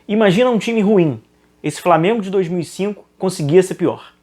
Imagina um time ruim. Esse Flamengo de 2005 conseguia ser pior.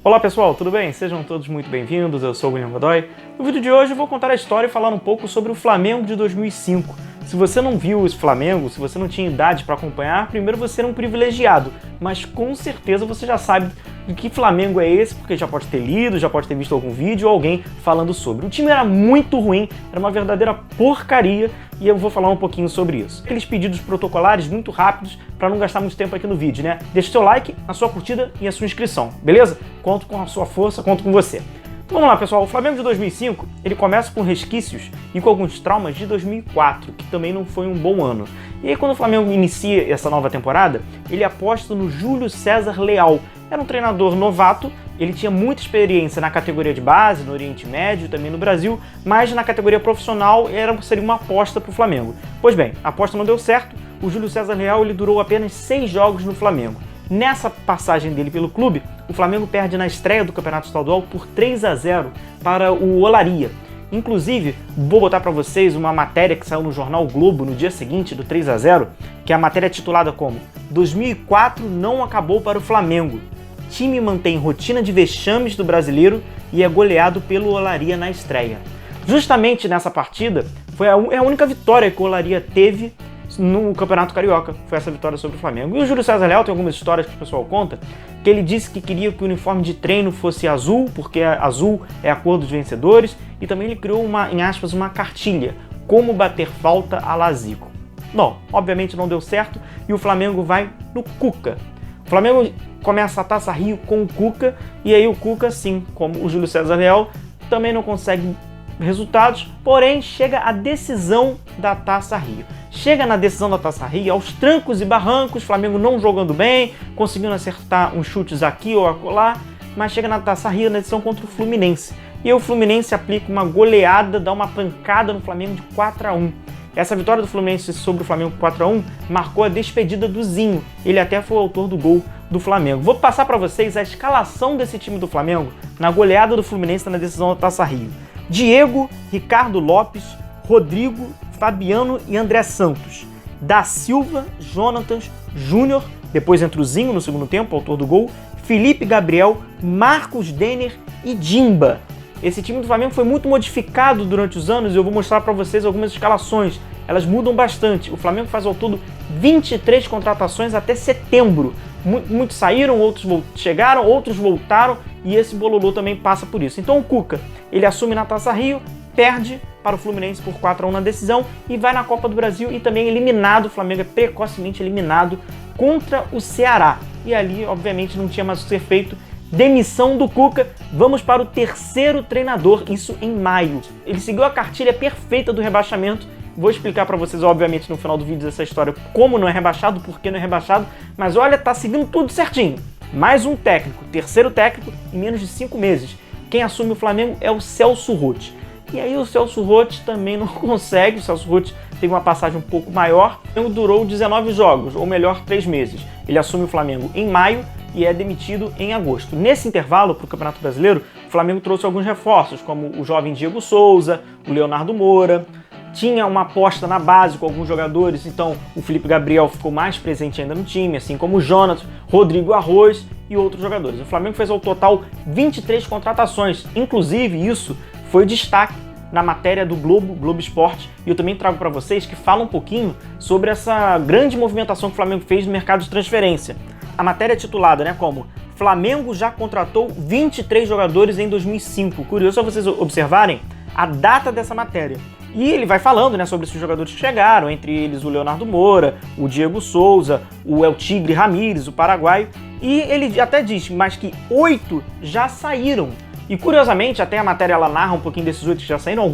Olá pessoal, tudo bem? Sejam todos muito bem-vindos, eu sou o William Godoy. No vídeo de hoje eu vou contar a história e falar um pouco sobre o Flamengo de 2005. Se você não viu esse Flamengo, se você não tinha idade para acompanhar, primeiro você era um privilegiado, mas com certeza você já sabe de que Flamengo é esse, porque já pode ter lido, já pode ter visto algum vídeo ou alguém falando sobre. O time era muito ruim, era uma verdadeira porcaria e eu vou falar um pouquinho sobre isso. Aqueles pedidos protocolares muito rápidos para não gastar muito tempo aqui no vídeo, né? Deixa o seu like, a sua curtida e a sua inscrição, beleza? Conto com a sua força, conto com você. Então vamos lá, pessoal. O Flamengo de 2005, ele começa com resquícios e com alguns traumas de 2004, que também não foi um bom ano. E aí, quando o Flamengo inicia essa nova temporada, ele aposta no Júlio César Leal. Era um treinador novato, ele tinha muita experiência na categoria de base, no Oriente Médio, também no Brasil, mas na categoria profissional seria uma aposta para o Flamengo. Pois bem, a aposta não deu certo, o Júlio César Leal ele durou apenas 6 jogos no Flamengo. Nessa passagem dele pelo clube, o Flamengo perde na estreia do Campeonato Estadual por 3-0 para o Olaria. Inclusive, vou botar para vocês uma matéria que saiu no jornal o Globo no dia seguinte do 3-0, que é a matéria titulada como 2004 não acabou para o Flamengo. Time mantém rotina de vexames do brasileiro e é goleado pelo Olaria na estreia. Justamente nessa partida, foi a única vitória que o Olaria teve no Campeonato Carioca, foi essa vitória sobre o Flamengo. E o Júlio César Leal tem algumas histórias que o pessoal conta, que ele disse que queria que o uniforme de treino fosse azul, porque azul é a cor dos vencedores, e também ele criou em aspas, uma cartilha, como bater falta a la Zico. Bom, obviamente não deu certo, e o Flamengo vai no Cuca. O Flamengo começa a Taça Rio com o Cuca, e aí o Cuca, assim como o Júlio César Leal, também não consegue resultados, porém chega a decisão da Taça Rio. Chega na decisão da Taça Rio, aos trancos e barrancos, Flamengo não jogando bem, conseguindo acertar uns chutes aqui ou acolá, mas chega na Taça Rio na decisão contra o Fluminense. E aí o Fluminense aplica uma goleada, dá uma pancada no Flamengo de 4-1. Essa vitória do Fluminense sobre o Flamengo 4-1 marcou a despedida do Zinho. Ele até foi o autor do gol do Flamengo. Vou passar para vocês a escalação desse time do Flamengo na goleada do Fluminense na decisão da Taça Rio. Diego, Ricardo Lopes, Rodrigo, Fabiano e André Santos. Da Silva, Jonatas, Júnior, depois entra o Zinho no segundo tempo, autor do gol, Felipe Gabriel, Marcos Denner e Dimba. Esse time do Flamengo foi muito modificado durante os anos e eu vou mostrar para vocês algumas escalações. Elas mudam bastante. O Flamengo faz ao todo 23 contratações até setembro. Muitos saíram, outros chegaram, outros voltaram e esse bololô também passa por isso. Então o Cuca, ele assume na Taça Rio, perde para o Fluminense por 4-1 na decisão e vai na Copa do Brasil e também eliminado. O Flamengo é precocemente eliminado contra o Ceará. E ali, obviamente, não tinha mais o que ser feito. Demissão do Cuca, vamos para o terceiro treinador, isso em maio. Ele seguiu a cartilha perfeita do rebaixamento. Vou explicar para vocês, obviamente, no final do vídeo essa história, como não é rebaixado, por que não é rebaixado, mas olha, tá seguindo tudo certinho. Mais um técnico, terceiro técnico em menos de 5 meses. Quem assume o Flamengo é o Celso Roth. E aí o Celso Roth também não consegue, o Celso Roth teve uma passagem um pouco maior, durou 19 jogos, ou melhor, 3 meses. Ele assume o Flamengo em maio e é demitido em agosto. Nesse intervalo, para o Campeonato Brasileiro, o Flamengo trouxe alguns reforços, como o jovem Diego Souza, o Leonardo Moura. Tinha uma aposta na base com alguns jogadores, então o Felipe Gabriel ficou mais presente ainda no time, assim como o Jonatas, Rodrigo Arroz e outros jogadores. O Flamengo fez ao total 23 contratações, inclusive isso foi destaque na matéria do Globo Esporte, e eu também trago para vocês que fala um pouquinho sobre essa grande movimentação que o Flamengo fez no mercado de transferência. A matéria é titulada, como Flamengo já contratou 23 jogadores em 2005. Curioso só vocês observarem a data dessa matéria. E ele vai falando sobre esses jogadores que chegaram, entre eles o Leonardo Moura, o Diego Souza, o El Tigre Ramírez, o paraguaio. E ele até diz, mas que 8 já saíram. E curiosamente, até a matéria ela narra um pouquinho desses 8 que já saíram.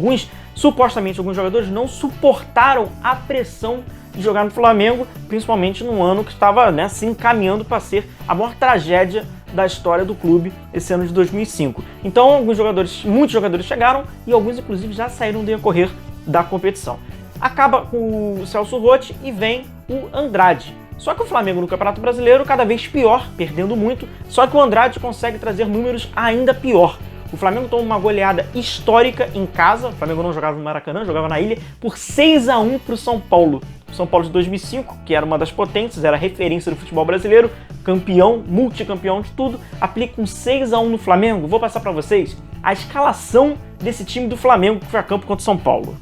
Supostamente alguns jogadores não suportaram a pressão de jogar no Flamengo, principalmente num ano que estava se encaminhando para ser a maior tragédia da história do clube esse ano de 2005. Então, muitos jogadores chegaram e alguns, inclusive, já saíram no decorrer da competição. Acaba com o Celso Roth e vem o Andrade. Só que o Flamengo no Campeonato Brasileiro cada vez pior, perdendo muito, só que o Andrade consegue trazer números ainda pior. O Flamengo tomou uma goleada histórica em casa. O Flamengo não jogava no Maracanã, jogava na Ilha, por 6-1 para o São Paulo. O São Paulo de 2005, que era uma das potências, era referência do futebol brasileiro, campeão, multicampeão de tudo, aplica um 6-1 no Flamengo. Vou passar para vocês a escalação desse time do Flamengo que foi a campo contra o São Paulo.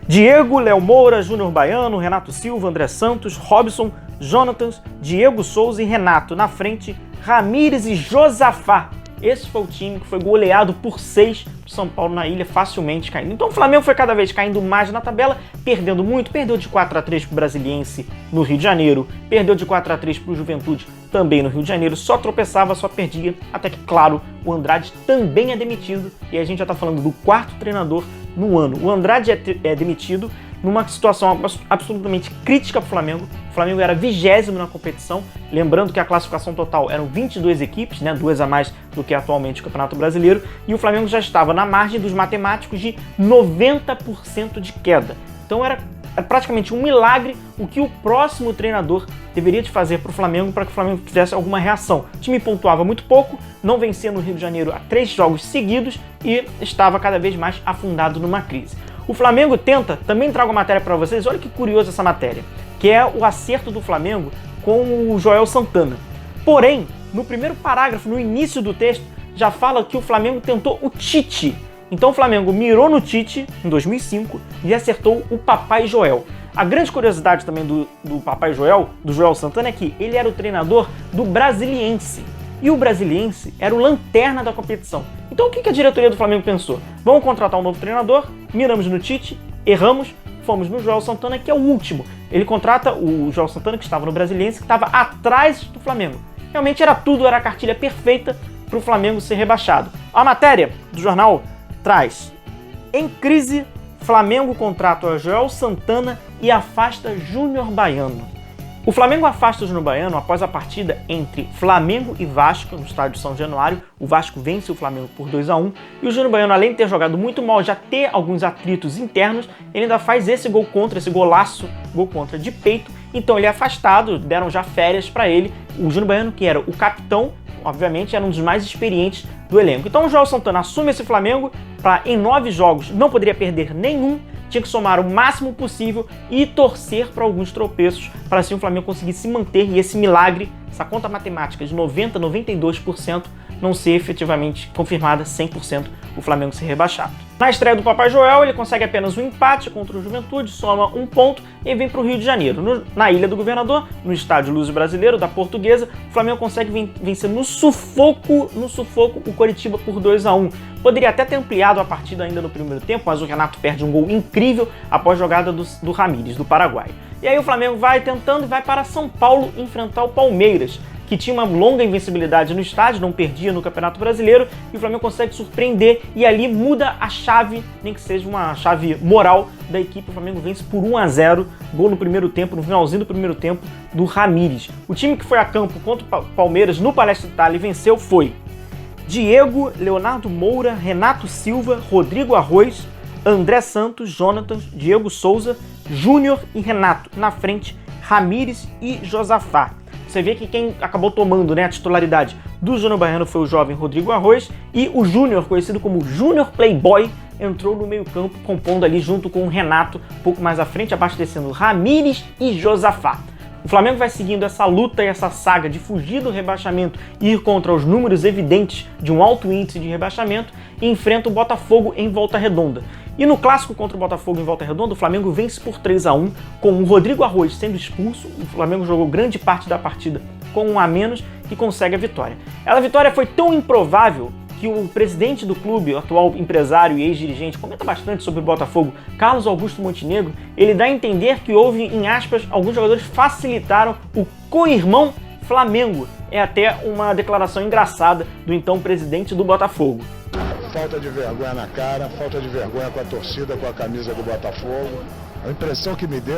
Diego, Léo Moura, Júnior Baiano, Renato Silva, André Santos, Robson, Jonatas, Diego Souza e Renato. Na frente, Ramires e Josafá. Esse foi o time que foi goleado por 6 pro São Paulo na Ilha, facilmente caindo. Então o Flamengo foi cada vez caindo mais na tabela, perdendo muito, perdeu de 4-3 pro Brasiliense no Rio de Janeiro, perdeu de 4-3 pro Juventude também no Rio de Janeiro, só tropeçava, só perdia, até que, claro, o Andrade também é demitido, e a gente já tá falando do 4º treinador no ano. O Andrade é demitido numa situação absolutamente crítica para o Flamengo. O Flamengo era 20º na competição, lembrando que a classificação total eram 22 equipes, né, 2 a mais do que atualmente o Campeonato Brasileiro, e o Flamengo já estava na margem dos matemáticos de 90% de queda. Então era praticamente um milagre o que o próximo treinador deveria de fazer para o Flamengo para que o Flamengo tivesse alguma reação. O time pontuava muito pouco, não vencia no Rio de Janeiro há 3 jogos seguidos e estava cada vez mais afundado numa crise. O Flamengo tenta, também trago uma matéria para vocês, olha que curioso essa matéria, que é o acerto do Flamengo com o Joel Santana. Porém, no primeiro parágrafo, no início do texto, já fala que o Flamengo tentou o Tite. Então o Flamengo mirou no Tite em 2005 e acertou o Papai Joel. A grande curiosidade também do Papai Joel, do Joel Santana, é que ele era o treinador do Brasiliense. E o Brasiliense era o lanterna da competição. Então o que a diretoria do Flamengo pensou? Vamos contratar um novo treinador, miramos no Tite, erramos, fomos no Joel Santana, que é o último. Ele contrata o Joel Santana, que estava no Brasiliense, que estava atrás do Flamengo. Realmente era tudo, era a cartilha perfeita para o Flamengo ser rebaixado. A matéria do jornal traz: em crise, Flamengo contrata o Joel Santana e afasta Júnior Baiano. O Flamengo afasta o Júnior Baiano após a partida entre Flamengo e Vasco no estádio São Januário. O Vasco vence o Flamengo por 2-1 e o Júnior Baiano, além de ter jogado muito mal, já ter alguns atritos internos, ele ainda faz esse gol contra, esse golaço, gol contra de peito. Então ele é afastado, deram já férias para ele. O Júnior Baiano, que era o capitão, obviamente era um dos mais experientes do elenco. Então o Joel Santana assume esse Flamengo para, em 9 jogos, não poderia perder nenhum, tinha que somar o máximo possível e torcer para alguns tropeços para assim o Flamengo conseguir se manter e esse milagre, essa conta matemática de 90%, 92% não ser efetivamente confirmada 100% o Flamengo ser rebaixado. Na estreia do Papai Joel, ele consegue apenas um empate contra o Juventude, soma 1 ponto e vem para o Rio de Janeiro. Na Ilha do Governador, no estádio Luso Brasileiro da Portuguesa, o Flamengo consegue vencer no sufoco o Coritiba por 2-1. Poderia até ter ampliado a partida ainda no primeiro tempo, mas o Renato perde um gol incrível após jogada do Ramires, do Paraguai. E aí o Flamengo vai tentando e vai para São Paulo enfrentar o Palmeiras, que tinha uma longa invencibilidade no estádio, não perdia no Campeonato Brasileiro, e o Flamengo consegue surpreender e ali muda a chave, nem que seja uma chave moral da equipe. O Flamengo vence por 1-0, gol no primeiro tempo, no finalzinho do primeiro tempo, do Ramires. O time que foi a campo contra o Palmeiras no Palestra Itália e venceu foi Diego, Leonardo Moura, Renato Silva, Rodrigo Arroz, André Santos, Jonatas, Diego Souza, Júnior e Renato. Na frente, Ramires e Josafá. Você vê que quem acabou tomando, né, a titularidade do Júnior Baiano foi o jovem Rodrigo Arroz, e o Júnior, conhecido como Júnior Playboy, entrou no meio-campo, compondo ali junto com o Renato, um pouco mais à frente, abastecendo Ramires e Josafá. O Flamengo vai seguindo essa luta e essa saga de fugir do rebaixamento e ir contra os números evidentes de um alto índice de rebaixamento e enfrenta o Botafogo em Volta Redonda. E no clássico contra o Botafogo em Volta Redonda, o Flamengo vence por 3-1, com o Rodrigo Arroz sendo expulso. O Flamengo jogou grande parte da partida com 1 a menos e consegue a vitória. Essa vitória foi tão improvável que o presidente do clube, o atual empresário e ex-dirigente, comenta bastante sobre o Botafogo, Carlos Augusto Montenegro. Ele dá a entender que houve, em aspas, alguns jogadores facilitaram o co-irmão Flamengo. É até uma declaração engraçada do então presidente do Botafogo. Falta de vergonha na cara, falta de vergonha com a torcida, com a camisa do Botafogo. A impressão que me deu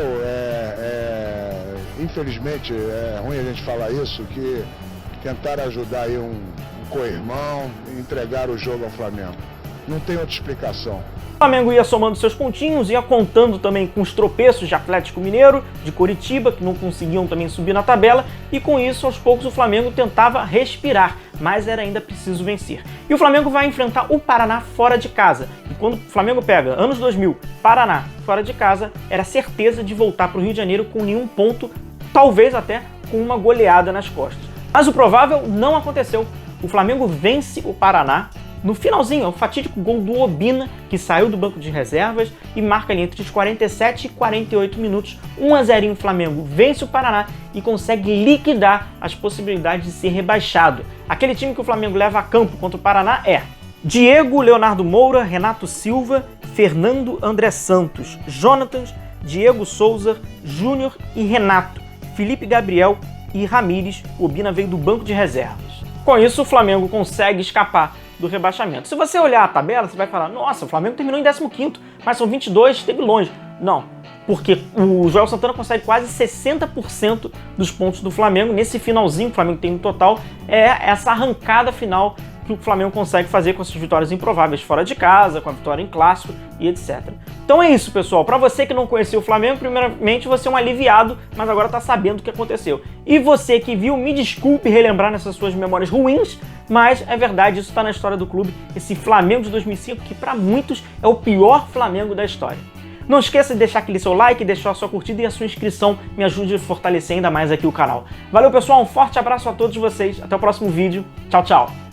infelizmente, é ruim a gente falar isso, que tentaram ajudar aí um co-irmão, entregar o jogo ao Flamengo. Não tem outra explicação. O Flamengo ia somando seus pontinhos, ia contando também com os tropeços de Atlético Mineiro, de Coritiba, que não conseguiam também subir na tabela, e com isso, aos poucos, o Flamengo tentava respirar, mas era ainda preciso vencer. E o Flamengo vai enfrentar o Paraná fora de casa. E quando o Flamengo pega, anos 2000, Paraná fora de casa, era certeza de voltar para o Rio de Janeiro com nenhum ponto, talvez até com uma goleada nas costas. Mas o provável não aconteceu. O Flamengo vence o Paraná no finalzinho, é o fatídico gol do Obina, que saiu do banco de reservas e marca ali entre os 47 e 48 minutos. 1-0 o Flamengo vence o Paraná e consegue liquidar as possibilidades de ser rebaixado. Aquele time que o Flamengo leva a campo contra o Paraná é Diego Leonardo Moura, Renato Silva, Fernando André Santos, Jonatas, Diego Souza, Júnior e Renato, Felipe Gabriel e Ramires. O Obina veio do banco de reservas. Com isso, o Flamengo consegue escapar do rebaixamento. Se você olhar a tabela, você vai falar, nossa, o Flamengo terminou em 15º, mas são 22, esteve longe. Não, porque o Joel Santana consegue quase 60% dos pontos do Flamengo. Nesse finalzinho que o Flamengo tem no total, é essa arrancada final que o Flamengo consegue fazer com essas vitórias improváveis fora de casa, com a vitória em clássico e etc. Então é isso, pessoal. Para você que não conhecia o Flamengo, primeiramente você é um aliviado, mas agora está sabendo o que aconteceu. E você que viu, me desculpe relembrar nessas suas memórias ruins, mas é verdade, isso está na história do clube, esse Flamengo de 2005, que para muitos é o pior Flamengo da história. Não esqueça de deixar aquele seu like, deixar a sua curtida e a sua inscrição, me ajude a fortalecer ainda mais aqui o canal. Valeu, pessoal, um forte abraço a todos vocês, até o próximo vídeo, tchau, tchau!